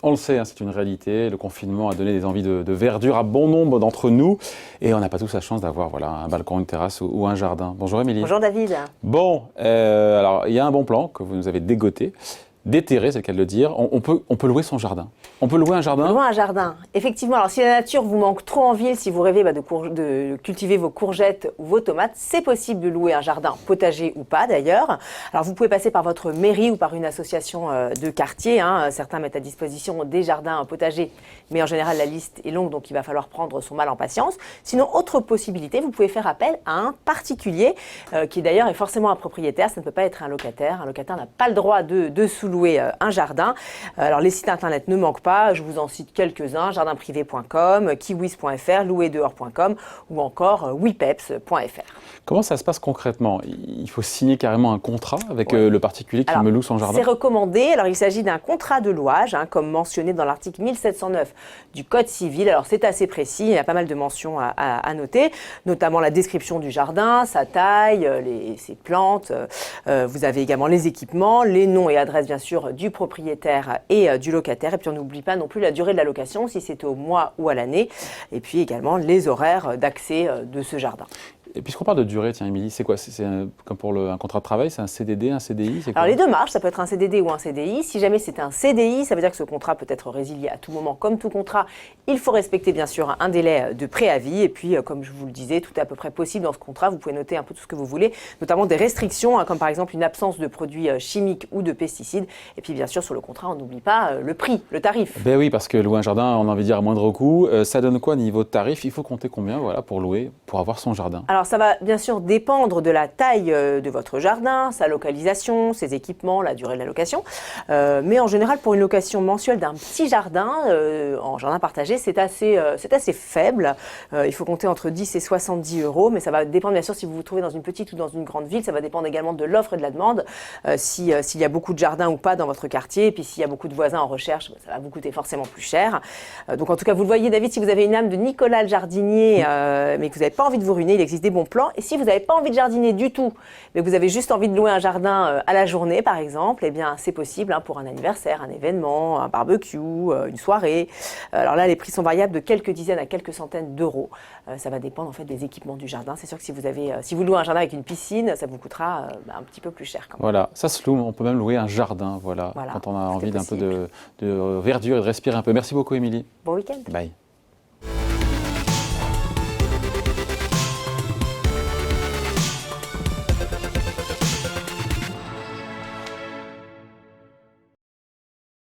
On le sait, hein, c'est une réalité. Le confinement a donné des envies de verdure à bon nombre d'entre nous. Et on n'a pas tous la chance d'avoir un balcon, une terrasse ou un jardin. Bonjour Émilie. Bonjour David. Bon, alors il y a un bon plan que vous nous avez dégoté. Déterrer, c'est le cas de le dire. On peut louer son jardin. On peut louer un jardin. Louer un jardin, effectivement. Alors si la nature vous manque trop en ville, si vous rêvez de cultiver vos courgettes ou vos tomates, c'est possible de louer un jardin, potager ou pas d'ailleurs. Alors vous pouvez passer par votre mairie ou par une association de quartier. Certains mettent à disposition des jardins potagers, mais en général la liste est longue, donc il va falloir prendre son mal en patience. Sinon, autre possibilité, vous pouvez faire appel à un particulier, qui d'ailleurs est forcément un propriétaire, ça ne peut pas être un locataire. Un locataire n'a pas le droit de sous-louer un jardin. Alors les sites internet ne manquent pas, je vous en cite quelques-uns, jardinprivé.com, kiwis.fr, louerdehors.com ou encore wipeps.fr. Comment ça se passe concrètement? Il faut signer carrément un contrat avec le particulier qui me loue son jardin? C'est recommandé. Alors il s'agit d'un contrat de louage, comme mentionné dans l'article 1709 du Code civil. Alors c'est assez précis, il y a pas mal de mentions à noter, notamment la description du jardin, sa taille, ses plantes. Vous avez également les équipements, les noms et adresses bien sûr du propriétaire et du locataire. Et puis on n'oublie pas non plus la durée de la location, si c'est au mois ou à l'année. Et puis également les horaires d'accès de ce jardin. Et puisqu'on parle de durée, tiens Émilie, c'est quoi? C'est comme pour un contrat de travail, c'est un CDD, un CDI? Alors les deux marches, ça peut être un CDD ou un CDI. Si jamais c'est un CDI, ça veut dire que ce contrat peut être résilié à tout moment. Comme tout contrat, il faut respecter bien sûr un délai de préavis. Et puis, comme je vous le disais, tout est à peu près possible dans ce contrat. Vous pouvez noter un peu tout ce que vous voulez, notamment des restrictions, comme par exemple une absence de produits chimiques ou de pesticides. Et puis bien sûr, sur le contrat, on n'oublie pas le prix, le tarif. Ben oui, parce que louer un jardin, on a envie de dire à moindre coût. Ça donne quoi niveau de tarif? Il faut compter combien pour louer, pour avoir son jardin? Alors ça va bien sûr dépendre de la taille de votre jardin, sa localisation, ses équipements, la durée de la location. Mais en général, pour une location mensuelle d'un petit jardin, en jardin partagé, c'est assez faible. Il faut compter entre 10 et 70 €, mais ça va dépendre bien sûr si vous vous trouvez dans une petite ou dans une grande ville. Ça va dépendre également de l'offre et de la demande, s'il y a beaucoup de jardins ou pas dans votre quartier. Et puis s'il y a beaucoup de voisins en recherche, ça va vous coûter forcément plus cher. Donc en tout cas, vous le voyez David, si vous avez une âme de Nicolas le jardinier, mais que vous n'avez pas envie de vous ruiner, il existe des bons plans. Et si vous n'avez pas envie de jardiner du tout, mais que vous avez juste envie de louer un jardin à la journée, par exemple, eh bien, c'est possible pour un anniversaire, un événement, un barbecue, une soirée. Alors là, les prix sont variables de quelques dizaines à quelques centaines d'euros. Ça va dépendre en fait des équipements du jardin. C'est sûr que si vous louez un jardin avec une piscine, ça vous coûtera un petit peu plus cher quand même. Voilà, ça se loue. On peut même louer un jardin, voilà quand on a envie d'un peu de verdure et de respirer un peu. Merci beaucoup, Émilie. Bon week-end. Bye.